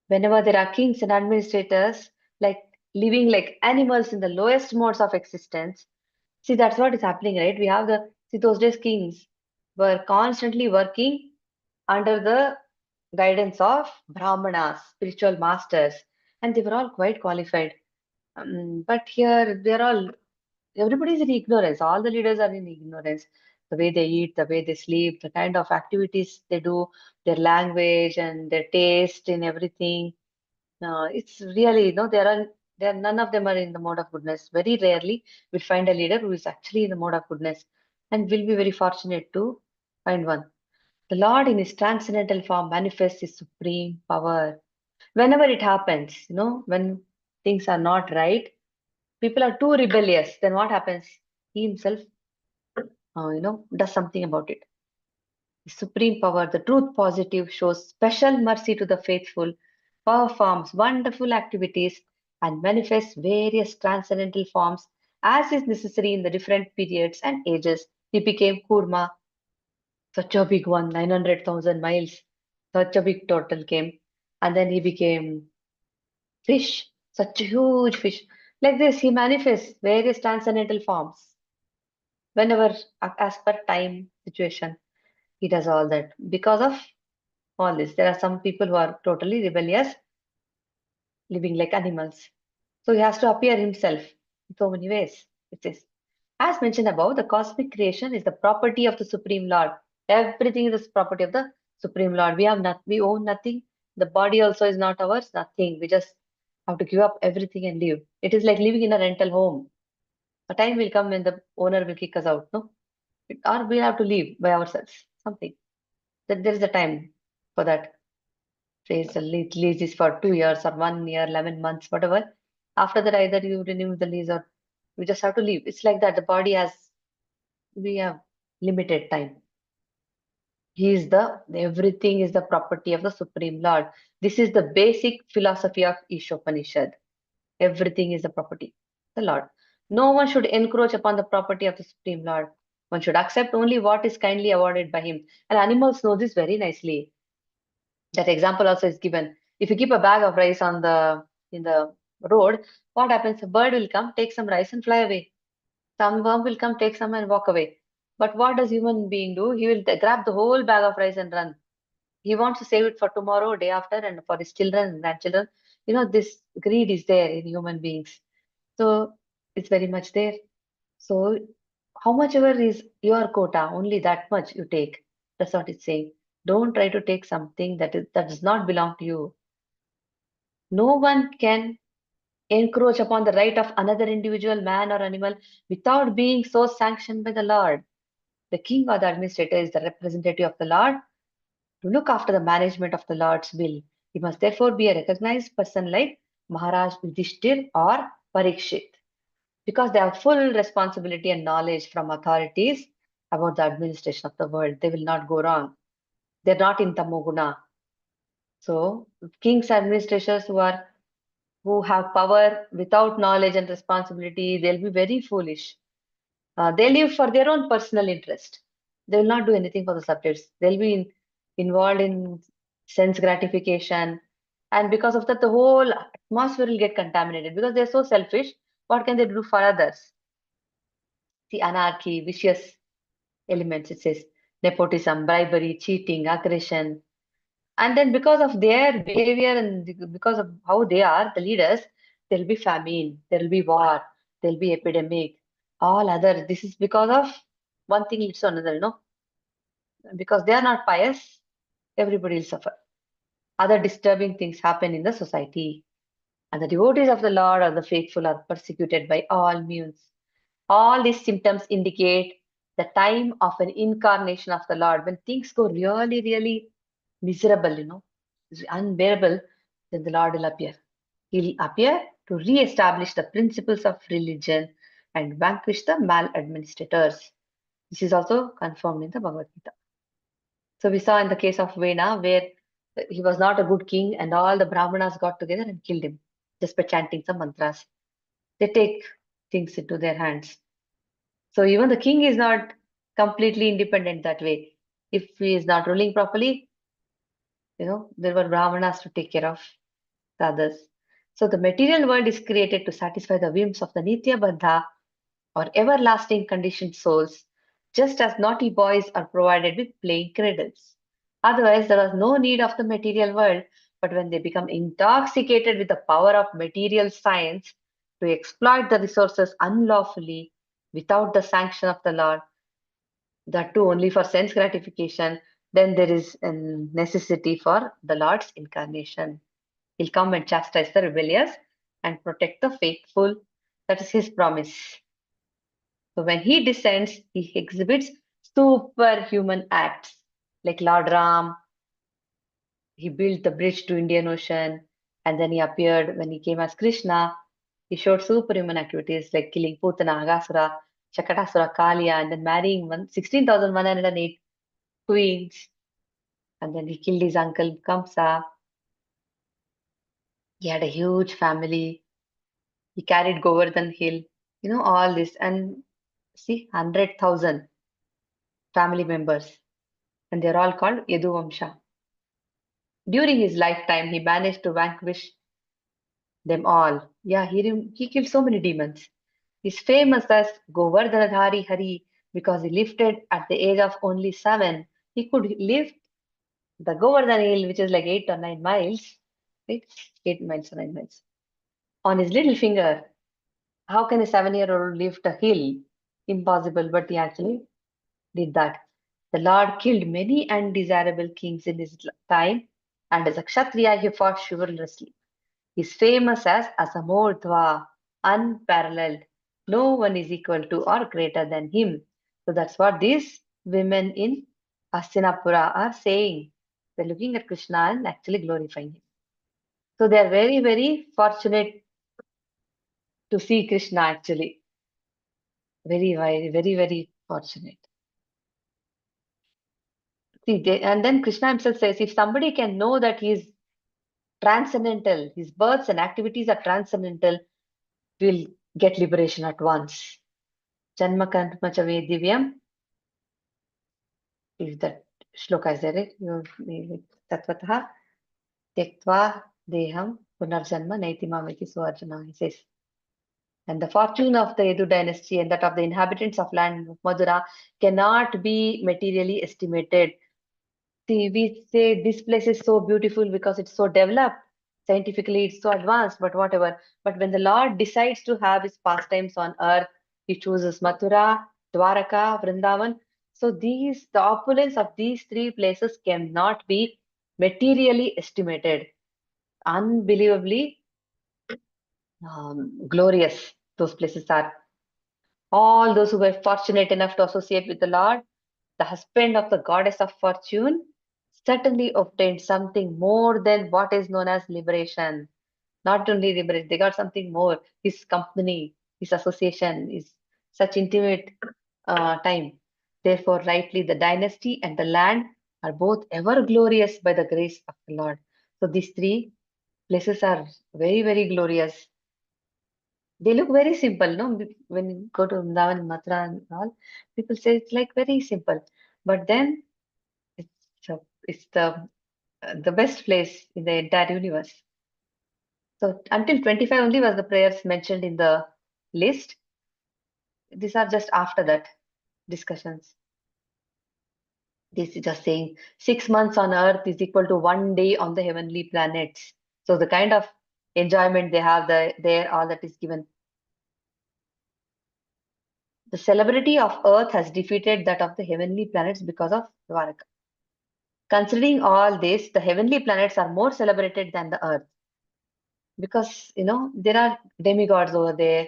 Whenever there are kings and administrators, like living like animals in the lowest modes of existence, see, that's what is happening, right? We have those days kings were constantly working under the guidance of Brahmanas, spiritual masters, and they were all quite qualified. But here, everybody is in ignorance. All the leaders are in ignorance. The way they eat, the way they sleep, the kind of activities they do, their language and their taste in everything. It's really, there none of them are in the mode of goodness. Very rarely we'll find a leader who is actually in the mode of goodness, and we'll be very fortunate to find one. The Lord in his transcendental form manifests his supreme power. Whenever it happens, when things are not right, people are too rebellious, then what happens? He himself, does something about it. The supreme power, the truth positive, shows special mercy to the faithful, performs wonderful activities, and manifests various transcendental forms as is necessary in the different periods and ages. He became Kurma, such a big one, 900,000 miles, such a big total came. And then he became fish, such a huge fish. Like this, he manifests various transcendental forms. Whenever, as per time, situation, he does all that. Because of all this, there are some people who are totally rebellious, living like animals. So he has to appear himself in so many ways. It is. As mentioned above, the cosmic creation is the property of the Supreme Lord. Everything is the property of the Supreme Lord. We own nothing. The body also is not ours, nothing. We just have to give up everything and leave. It is like living in a rental home. A time will come when the owner will kick us out, no? Or we'll have to leave by ourselves. Something. That there is a time for that. Say it's a lease is for 2 years or 1 year, 11 months, whatever. After that, either you renew the lease or we just have to leave. It's like that. The body has, we have limited time. He is everything is the property of the Supreme Lord. This is the basic philosophy of Ishopanishad. Everything is the property of the Lord. No one should encroach upon the property of the Supreme Lord. One should accept only what is kindly awarded by him. And animals know this very nicely. That example also is given. If you keep a bag of rice in the road, what happens? A bird will come, take some rice and fly away. Some worm will come, take some and walk away. But what does human being do? He will grab the whole bag of rice and run. He wants to save it for tomorrow, day after, and for his children and grandchildren. This greed is there in human beings. So it's very much there. So how much ever is your quota, only that much you take. That's what it's saying. Don't try to take something that does not belong to you. No one can encroach upon the right of another individual, man or animal, without being so sanctioned by the Lord. The king or the administrator is the representative of the Lord to look after the management of the Lord's will. He must therefore be a recognized person like Maharaj Yudhishthir or Parikshit, because they have full responsibility and knowledge from authorities about the administration of the world. They will not go wrong. They're not in Tamoguna. So kings, administrators who have power without knowledge and responsibility, they'll be very foolish. They live for their own personal interest. They will not do anything for the subjects. They'll be involved in sense gratification. And because of that, the whole atmosphere will get contaminated because they're so selfish. What can they do for others? The anarchy, vicious elements, it says nepotism, bribery, cheating, aggression. And then because of their behavior and because of how they are, the leaders, there'll be famine, there'll be war, there'll be epidemic, all other. This is because of one thing leads to another, because they are not pious, everybody will suffer. Other disturbing things happen in the society. And the devotees of the Lord or the faithful are persecuted by all means. All these symptoms indicate the time of an incarnation of the Lord. When things go really, really miserable, it's unbearable, then the Lord will appear. He'll appear to re-establish the principles of religion and vanquish the maladministrators. This is also confirmed in the Bhagavad Gita. So we saw in the case of Vena, where he was not a good king and all the Brahmanas got together and killed him just by chanting some mantras. They take things into their hands. So even the king is not completely independent that way. If he is not ruling properly, there were Brahmanas to take care of the others. So the material world is created to satisfy the whims of the Nitya Baddha or everlasting conditioned souls, just as naughty boys are provided with playing cradles. Otherwise, there was no need of the material world, but when they become intoxicated with the power of material science to exploit the resources unlawfully without the sanction of the Lord, that too only for sense gratification, then there is a necessity for the Lord's incarnation. He'll come and chastise the rebellious and protect the faithful. That is his promise. So when he descends, he exhibits superhuman acts. Like Lord Ram, he built the bridge to Indian Ocean, and then he appeared when he came as Krishna. He showed superhuman activities like killing Putana, Agasura, Shakatasura, Kaliya, and then marrying 16,108 queens. And then he killed his uncle Kamsa. He had a huge family. He carried Govardhan Hill, all this. And see, 100,000 family members. And they're all called Yaduvamsha. During his lifetime, he managed to vanquish them all. Yeah, he killed so many demons. He's famous as Govardhanadhari Hari because he lifted at the age of only 7. He could lift the Govardhan Hill, which is like 8 or 9 miles, right? 8 miles or 9 miles, on his little finger. How can a 7-year-old lift a hill? Impossible, but he actually did that. The Lord killed many undesirable kings in his time, and as a Kshatriya, he fought chivalrously. is famous as Asamordhva, unparalleled. No one is equal to or greater than him. So that's what these women in Hastinapura are saying. They're looking at Krishna and actually glorifying him. So they are very, very fortunate to see Krishna actually. Very, very, very, very fortunate. See, and then Krishna himself says, if somebody can know that he is transcendental, his births and activities are transcendental, will get liberation at once. Janma karma cha divyam. If that shloka is there, right? You tatvataha tyaktva deham punarjanma naiti mamiti suarjana, he says. And the fortune of the Yadu dynasty and that of the inhabitants of land of Madura cannot be materially estimated. See, we say this place is so beautiful because it's so developed. Scientifically, it's so advanced, but whatever. But when the Lord decides to have his pastimes on earth, he chooses Mathura, Dwaraka, Vrindavan. So the opulence of these three places cannot be materially estimated. Unbelievably glorious those places are. All those who were fortunate enough to associate with the Lord, the husband of the goddess of fortune, certainly obtained something more than what is known as liberation. Not only liberation, they got something more. His company, his association is such intimate time. Therefore, rightly, the dynasty and the land are both ever glorious by the grace of the Lord. So these three places are very, very glorious. They look very simple, no? When you go to Vrindavan, Mathura and all, people say it's like very simple. But then it's the best place in the entire universe. So until 25 only was the prayers mentioned in the list. These are just after that discussions. This is just saying 6 months on earth is equal to 1 day on the heavenly planets. So the kind of enjoyment they have there, all that is given. The celebrity of earth has defeated that of the heavenly planets because of Dwaraka. Considering all this, the heavenly planets are more celebrated than the earth. Because, there are demigods over there.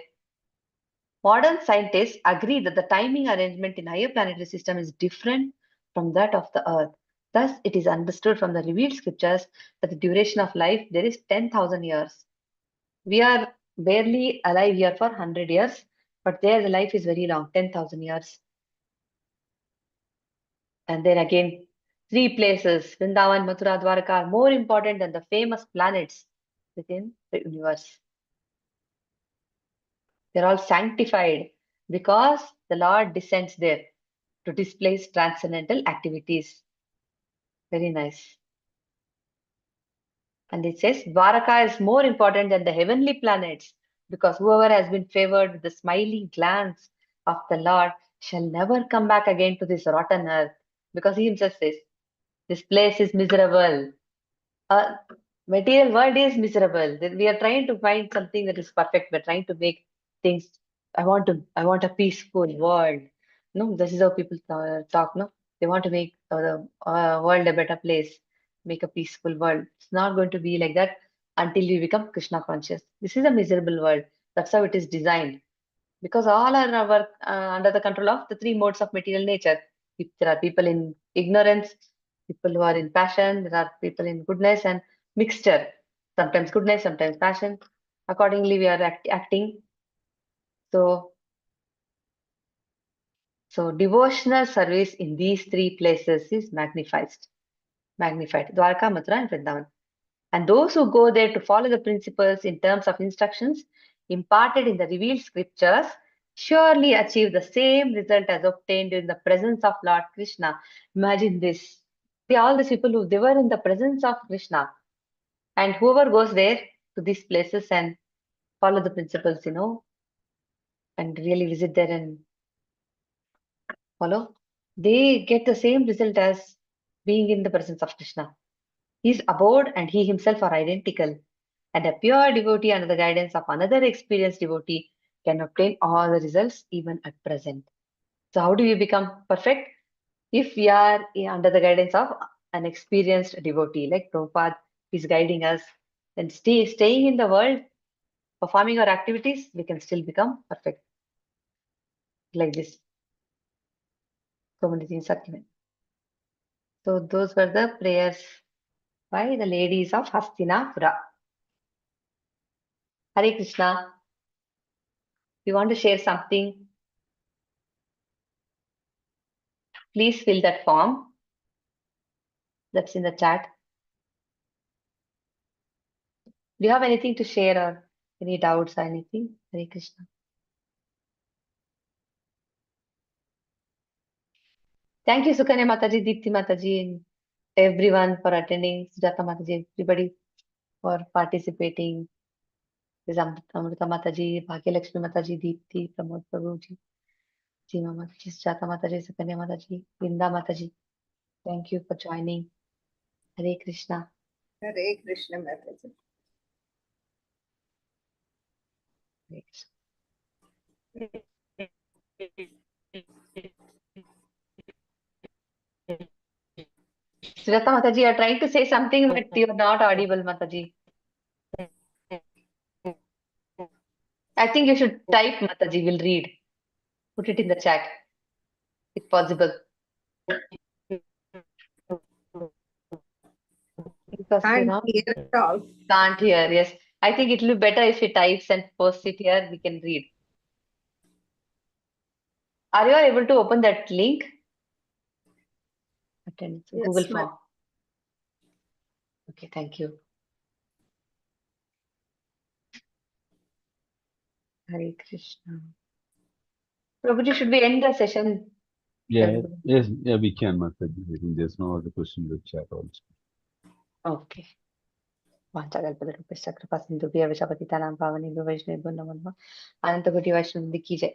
Modern scientists agree that the timing arrangement in higher planetary system is different from that of the earth. Thus, it is understood from the revealed scriptures that the duration of life there is 10,000 years. We are barely alive here for 100 years, but there the life is very long, 10,000 years. And then again, three places, Vrindavan, Mathura, Dwaraka, are more important than the famous planets within the universe. They're all sanctified because the Lord descends there to display transcendental activities. Very nice. And it says Dwaraka is more important than the heavenly planets because whoever has been favored with the smiling glance of the Lord shall never come back again to this rotten earth, because he himself says, this place is miserable. Material world is miserable. We are trying to find something that is perfect. We're trying to make things. I want a peaceful world. No, this is how people talk. No, they want to make the world a better place, make a peaceful world. It's not going to be like that until we become Krishna conscious. This is a miserable world. That's how it is designed. Because all are under the control of the three modes of material nature. If there are people in ignorance, people who are in passion, there are people in goodness and mixture. Sometimes goodness, sometimes passion. Accordingly, we are acting. So devotional service in these three places is magnified. Dwarka, Mathura, and Vrindavan. And those who go there to follow the principles in terms of instructions imparted in the revealed scriptures surely achieve the same result as obtained in the presence of Lord Krishna. Imagine this. See, all these people they were in the presence of Krishna. And whoever goes there to these places and follow the principles, and really visit there and follow, they get the same result as being in the presence of Krishna. His abode and he himself are identical. And a pure devotee under the guidance of another experienced devotee can obtain all the results even at present. So how do we become perfect? If we are under the guidance of an experienced devotee, like Prabhupada is guiding us, then staying in the world, performing our activities, we can still become perfect. Like this. So many things are given. So those were the prayers by the ladies of Hastinapura. Hare Krishna. You want to share something? Please fill that form that's in the chat. Do you have anything to share or any doubts or anything? Hare Krishna. Thank you, Sukanya Mataji, Deepti Mataji, and everyone for attending. Sujata Mataji, everybody for participating. This is Amrita Mataji, Bhagyalakshmi Mataji, Deepti, Pramod Prabhuji, Seema Mataji, Sujata Mataji, Sukanya Mataji, Vinda Mataji. Thank you for joining. Hare Krishna. Hare Krishna Mataji. Hare Krishna. Sujata Mataji, you are trying to say something, but you are not audible, Mataji. I think you should type, Mataji. We'll read. Put it in the chat, if possible. Because Can't hear at all. Can't hear. Yes, I think it will be better if he types and posts it here. We can read. Are you able to open that link? Attend Yes, Google ma'am. Form. Okay, thank you. Hare Krishna. Prabhuji, should we end the session? Yeah, Everybody? yes, yeah, we can, Mataji. I think there's no other question in the chat also. Okay. वाचाकल्पतरुभ्यश्च कृपासिन्धुभ्यः वैष्णवेभ्यो नमो नमः अनन्तकोटि वैष्णववृन्द की जय।